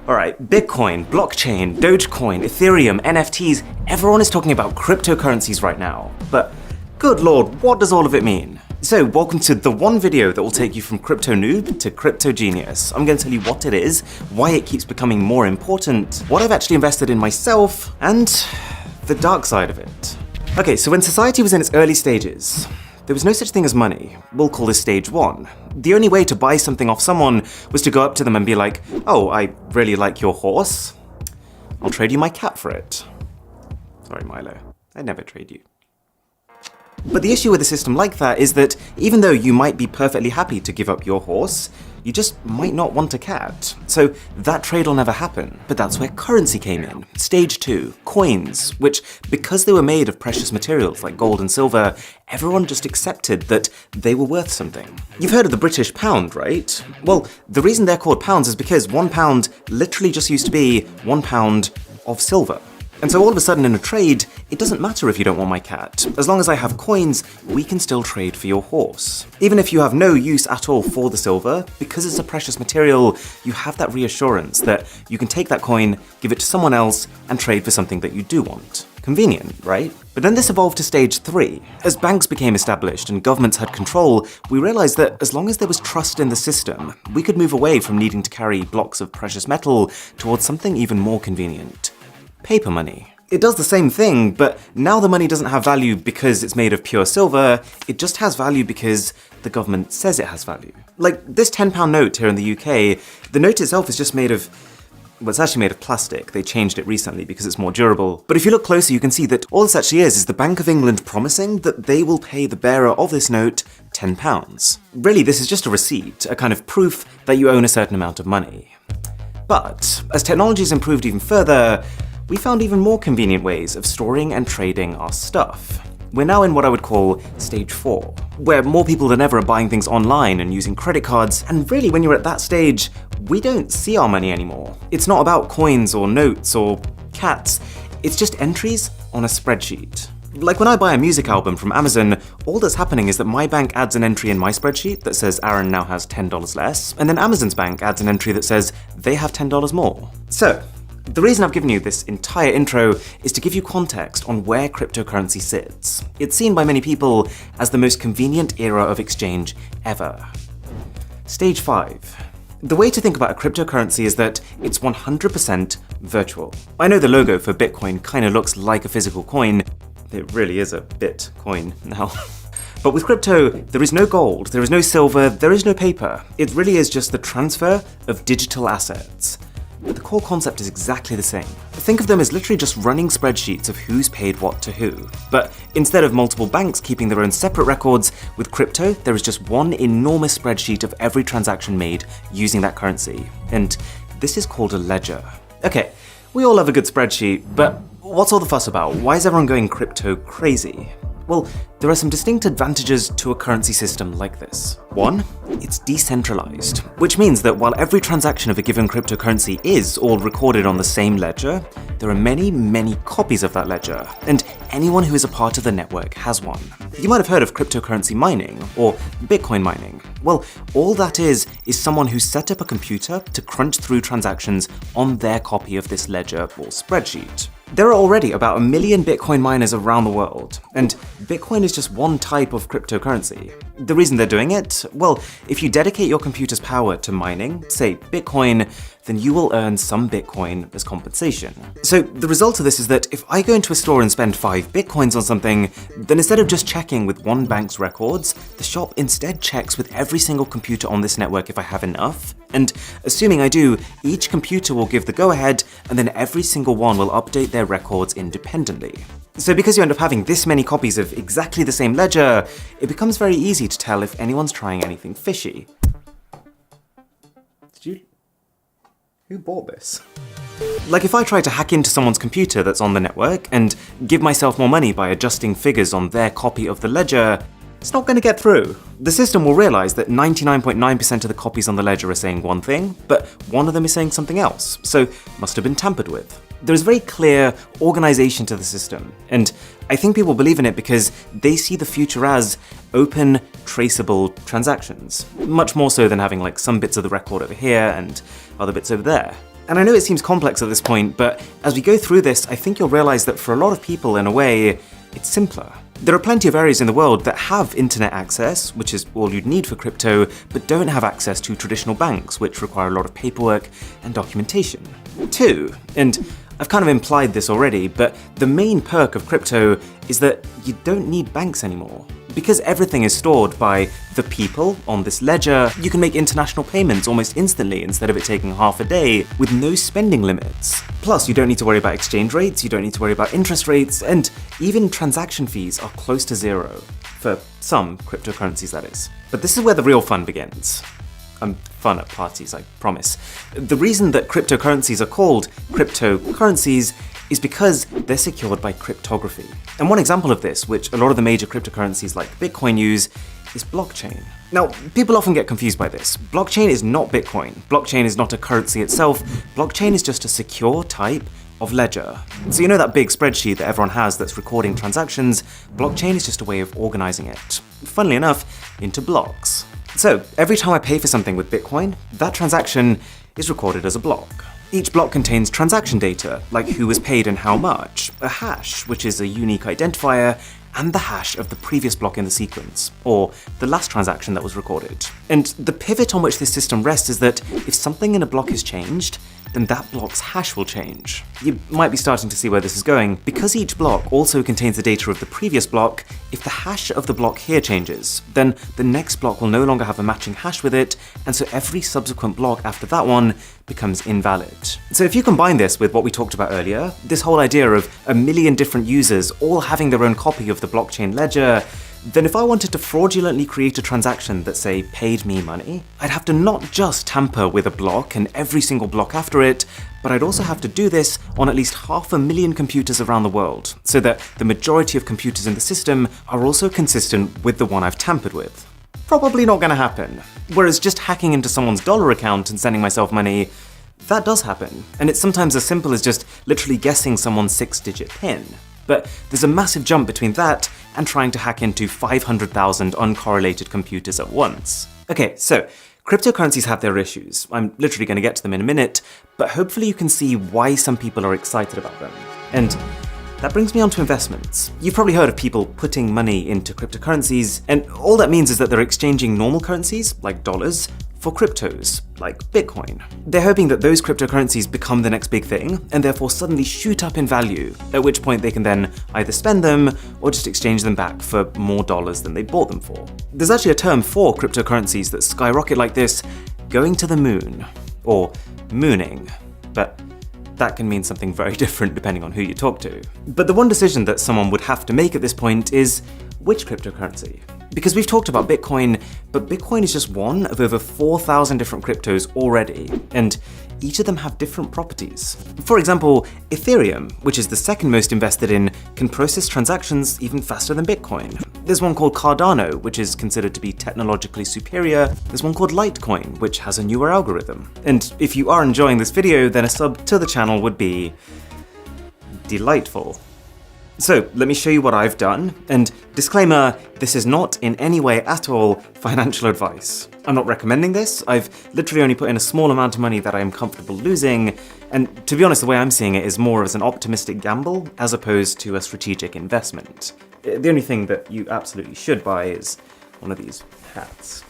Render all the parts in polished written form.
Alright, Bitcoin, blockchain, Dogecoin, Ethereum, NFTs, everyone is talking about cryptocurrencies right now. But good lord, what does all of it mean? So, welcome to the one video that will take you from crypto noob to crypto genius. I'm going to tell you what it is, why it keeps becoming more important, what I've actually invested in myself, and the dark side of it. Okay, so when society was in its early stages, there was no such thing as money. We'll call this stage one. The only way to buy something off someone was to go up to them and be like, oh, I really like your horse. I'll trade you my cat for it. Sorry, Milo. I'd never trade you. But the issue with a system like that is that even though you might be perfectly happy to give up your horse, you just might not want a cat. So that trade will never happen. But that's where currency came in. Stage 2, coins, which, because they were made of precious materials like gold and silver, everyone just accepted that they were worth something. You've heard of the British pound, right? Well, the reason they're called pounds is because £1 literally just used to be £1 of silver. And so all of a sudden in a trade, it doesn't matter if you don't want my cat. As long as I have coins, we can still trade for your horse. Even if you have no use at all for the silver, because it's a precious material, you have that reassurance that you can take that coin, give it to someone else, and trade for something that you do want. Convenient, right? But then this evolved to stage 3. As banks became established and governments had control, we realized that as long as there was trust in the system, we could move away from needing to carry blocks of precious metal towards something even more convenient. Paper money. It does the same thing, but now the money doesn't have value because it's made of pure silver, it just has value because the government says it has value. Like this £10 note here in the UK, the note itself is just made of, well, it's actually made of plastic. They changed it recently because it's more durable. But if you look closer, you can see that all this actually is the Bank of England promising that they will pay the bearer of this note £10. Really, this is just a receipt, a kind of proof that you own a certain amount of money. But as technology has improved even further, we found even more convenient ways of storing and trading our stuff. We're now in what I would call stage 4, where more people than ever are buying things online and using credit cards, and really when you're at that stage, we don't see our money anymore. It's not about coins or notes or cats, it's just entries on a spreadsheet. Like when I buy a music album from Amazon, all that's happening is that my bank adds an entry in my spreadsheet that says Aaron now has $10 less, and then Amazon's bank adds an entry that says they have $10 more. So, the reason I've given you this entire intro is to give you context on where cryptocurrency sits. It's seen by many people as the most convenient era of exchange ever. Stage 5. The way to think about a cryptocurrency is that it's 100% virtual. I know the logo for Bitcoin kind of looks like a physical coin. It really is a Bitcoin now. But with crypto, there is no gold, there is no silver, there is no paper. It really is just the transfer of digital assets. But the core concept is exactly the same. Think of them as literally just running spreadsheets of who's paid what to who. But instead of multiple banks keeping their own separate records, with crypto, there is just one enormous spreadsheet of every transaction made using that currency. And this is called a ledger. Okay, we all love a good spreadsheet, but what's all the fuss about? Why is everyone going crypto crazy? Well, there are some distinct advantages to a currency system like this. One, it's decentralized, which means that while every transaction of a given cryptocurrency is all recorded on the same ledger, there are many, many copies of that ledger, and anyone who is a part of the network has one. You might have heard of cryptocurrency mining, or Bitcoin mining. Well, all that is someone who set up a computer to crunch through transactions on their copy of this ledger or spreadsheet. There are already about 1 million Bitcoin miners around the world, and Bitcoin is just one type of cryptocurrency. The reason they're doing it? Well, if you dedicate your computer's power to mining, say Bitcoin, then you will earn some Bitcoin as compensation. So the result of this is that if I go into a store and spend 5 Bitcoins on something, then instead of just checking with one bank's records, the shop instead checks with every single computer on this network if I have enough. And assuming I do, each computer will give the go-ahead, and then every single one will update their records independently. So because you end up having this many copies of exactly the same ledger, it becomes very easy to tell if anyone's trying anything fishy. Who bought this? Like if I try to hack into someone's computer that's on the network and give myself more money by adjusting figures on their copy of the ledger, it's not going to get through. The system will realize that 99.9% of the copies on the ledger are saying one thing, but one of them is saying something else, so must have been tampered with. There's very clear organization to the system, and I think people believe in it because they see the future as open, traceable transactions, much more so than having like some bits of the record over here and other bits over there. And I know it seems complex at this point, but as we go through this, I think you'll realize that for a lot of people, in a way, it's simpler. There are plenty of areas in the world that have internet access, which is all you'd need for crypto, but don't have access to traditional banks, which require a lot of paperwork and documentation. 2, and I've kind of implied this already, but the main perk of crypto is that you don't need banks anymore. Because everything is stored by the people on this ledger, you can make international payments almost instantly instead of it taking half a day with no spending limits. Plus, you don't need to worry about exchange rates, you don't need to worry about interest rates, and even transaction fees are close to zero. For some cryptocurrencies, that is. But this is where the real fun begins. I'm fun at parties, I promise. The reason that cryptocurrencies are called cryptocurrencies is because they're secured by cryptography. And one example of this, which a lot of the major cryptocurrencies like Bitcoin use, is blockchain. Now, people often get confused by this. Blockchain is not Bitcoin. Blockchain is not a currency itself. Blockchain is just a secure type of ledger. So you know that big spreadsheet that everyone has that's recording transactions? Blockchain is just a way of organizing it, funnily enough, into blocks. So every time I pay for something with Bitcoin, that transaction is recorded as a block. Each block contains transaction data, like who was paid and how much, a hash, which is a unique identifier, and the hash of the previous block in the sequence, or the last transaction that was recorded. And the pivot on which this system rests is that if something in a block is changed, then that block's hash will change. You might be starting to see where this is going. Because each block also contains the data of the previous block, if the hash of the block here changes, then the next block will no longer have a matching hash with it, and so every subsequent block after that one becomes invalid. So if you combine this with what we talked about earlier, this whole idea of a million different users all having their own copy of the blockchain ledger, then if I wanted to fraudulently create a transaction that, say, paid me money, I'd have to not just tamper with a block and every single block after it, but I'd also have to do this on at least 500,000 computers around the world, so that the majority of computers in the system are also consistent with the one I've tampered with. Probably not gonna happen. Whereas just hacking into someone's dollar account and sending myself money, that does happen. And it's sometimes as simple as just literally guessing someone's 6-digit PIN. But there's a massive jump between that and trying to hack into 500,000 uncorrelated computers at once. Okay, so cryptocurrencies have their issues. I'm literally going to get to them in a minute, but hopefully you can see why some people are excited about them. And that brings me on to investments. You've probably heard of people putting money into cryptocurrencies, and all that means is that they're exchanging normal currencies, like dollars, for cryptos, like Bitcoin. They're hoping that those cryptocurrencies become the next big thing, and therefore suddenly shoot up in value, at which point they can then either spend them, or just exchange them back for more dollars than they bought them for. There's actually a term for cryptocurrencies that skyrocket like this, going to the moon, or mooning, but that can mean something very different depending on who you talk to. But the one decision that someone would have to make at this point is, which cryptocurrency? Because we've talked about Bitcoin, but Bitcoin is just one of over 4,000 different cryptos already, and each of them have different properties. For example, Ethereum, which is the second most invested in, can process transactions even faster than Bitcoin. There's one called Cardano, which is considered to be technologically superior. There's one called Litecoin, which has a newer algorithm. And if you are enjoying this video, then a sub to the channel would be delightful. So let me show you what I've done, and disclaimer, this is not in any way at all financial advice. I'm not recommending this, I've literally only put in a small amount of money that I am comfortable losing, and to be honest, the way I'm seeing it is more as an optimistic gamble as opposed to a strategic investment. The only thing that you absolutely should buy is one of these hats.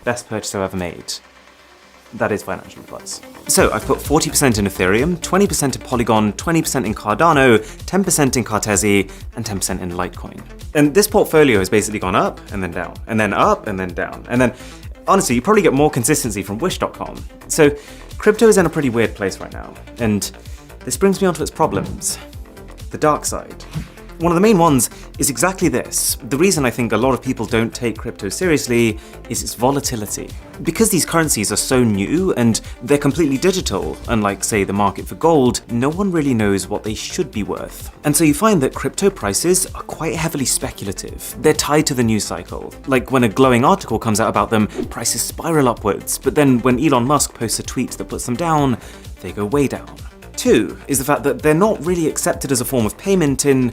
Best purchase I've ever made. That is financial advice. So I've put 40% in Ethereum, 20% in Polygon, 20% in Cardano, 10% in Cartesi, and 10% in Litecoin. And this portfolio has basically gone up and then down, and then up and then down. And then, honestly, you probably get more consistency from Wish.com. So crypto is in a pretty weird place right now. And this brings me on to its problems. The dark side. One of the main ones is exactly this. The reason I think a lot of people don't take crypto seriously is its volatility. Because these currencies are so new and they're completely digital, unlike, say, the market for gold, no one really knows what they should be worth. And so you find that crypto prices are quite heavily speculative. They're tied to the news cycle. Like when a glowing article comes out about them, prices spiral upwards, but then when Elon Musk posts a tweet that puts them down, they go way down. 2 is the fact that they're not really accepted as a form of payment in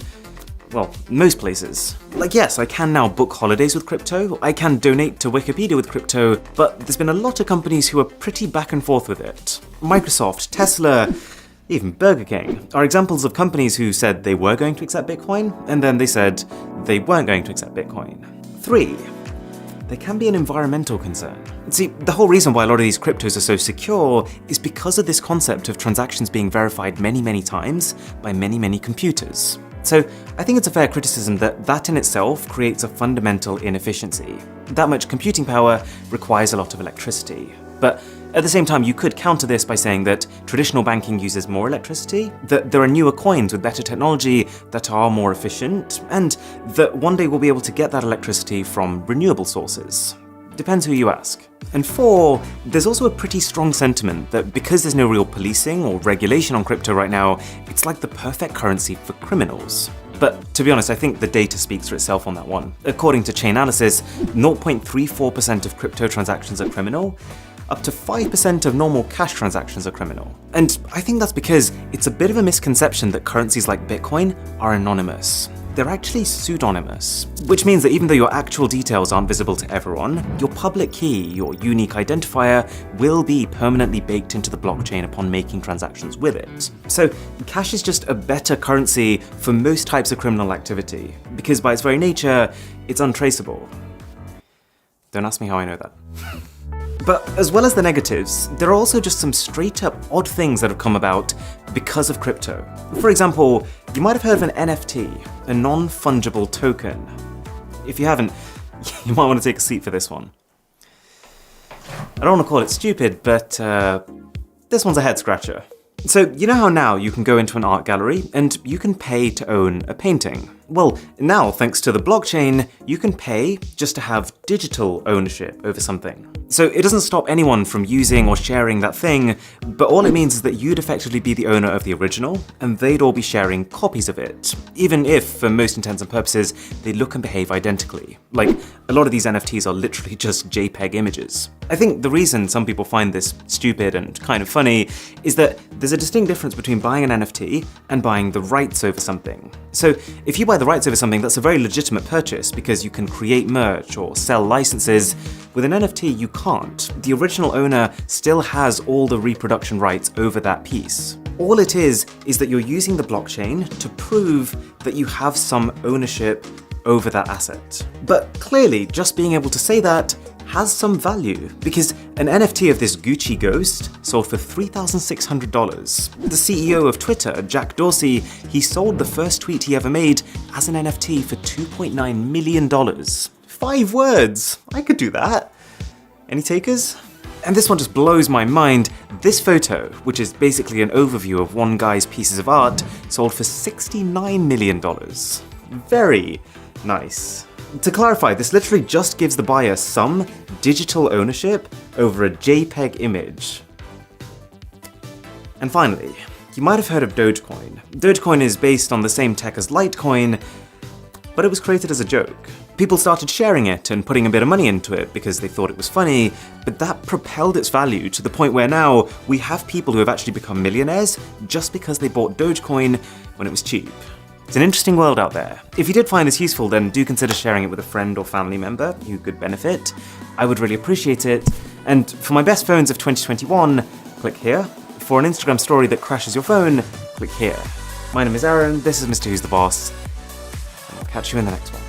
well, most places. Like, yes, I can now book holidays with crypto, I can donate to Wikipedia with crypto, but there's been a lot of companies who are pretty back and forth with it. Microsoft, Tesla, even Burger King are examples of companies who said they were going to accept Bitcoin, and then they said they weren't going to accept Bitcoin. 3. There can be an environmental concern. See, the whole reason why a lot of these cryptos are so secure is because of this concept of transactions being verified many times by many computers. So I think it's a fair criticism that in itself creates a fundamental inefficiency. That much computing power requires a lot of electricity. But at the same time, you could counter this by saying that traditional banking uses more electricity, that there are newer coins with better technology that are more efficient, and that one day we'll be able to get that electricity from renewable sources. Depends who you ask. And 4, there's also a pretty strong sentiment that because there's no real policing or regulation on crypto right now, it's like the perfect currency for criminals. But to be honest, I think the data speaks for itself on that one. According to Chainalysis, 0.34% of crypto transactions are criminal, up to 5% of normal cash transactions are criminal. And I think that's because it's a bit of a misconception that currencies like Bitcoin are anonymous. They're actually pseudonymous, which means that even though your actual details aren't visible to everyone, your public key, your unique identifier, will be permanently baked into the blockchain upon making transactions with it. So cash is just a better currency for most types of criminal activity, because by its very nature, it's untraceable. Don't ask me how I know that. But as well as the negatives, there are also just some straight up odd things that have come about because of crypto. For example, you might have heard of an NFT, a non-fungible token. If you haven't, you might want to take a seat for this one. I don't want to call it stupid, but this one's a head scratcher. So you know how now you can go into an art gallery and you can pay to own a painting? Well, now thanks to the blockchain, you can pay just to have digital ownership over something. So it doesn't stop anyone from using or sharing that thing, but all it means is that you'd effectively be the owner of the original, and they'd all be sharing copies of it, even if, for most intents and purposes, they look and behave identically. Like, a lot of these NFTs are literally just JPEG images. I think the reason some people find this stupid and kind of funny is that there's a distinct difference between buying an NFT and buying the rights over something. So if you buy the rights over something, that's a very legitimate purchase because you can create merch or sell licenses. With an NFT, you can't. The original owner still has all the reproduction rights over that piece. All it is that you're using the blockchain to prove that you have some ownership over that asset. But clearly, just being able to say that has some value, because an NFT of this Gucci ghost sold for $3,600. The CEO of Twitter, Jack Dorsey, he sold the first tweet he ever made as an NFT for $2.9 million. 5 words! I could do that. Any takers? And this one just blows my mind. This photo, which is basically an overview of one guy's pieces of art, sold for $69 million. Very nice. To clarify, this literally just gives the buyer some digital ownership over a JPEG image. And finally, you might have heard of Dogecoin. Dogecoin is based on the same tech as Litecoin, but it was created as a joke. People started sharing it and putting a bit of money into it because they thought it was funny, but that propelled its value to the point where now we have people who have actually become millionaires just because they bought Dogecoin when it was cheap. It's an interesting world out there. If you did find this useful, then do consider sharing it with a friend or family member who could benefit. I would really appreciate it. And for my best phones of 2021, click here. For an Instagram story that crashes your phone, click here. My name is Aaron, this is Mr. Who's the Boss, and I'll catch you in the next one.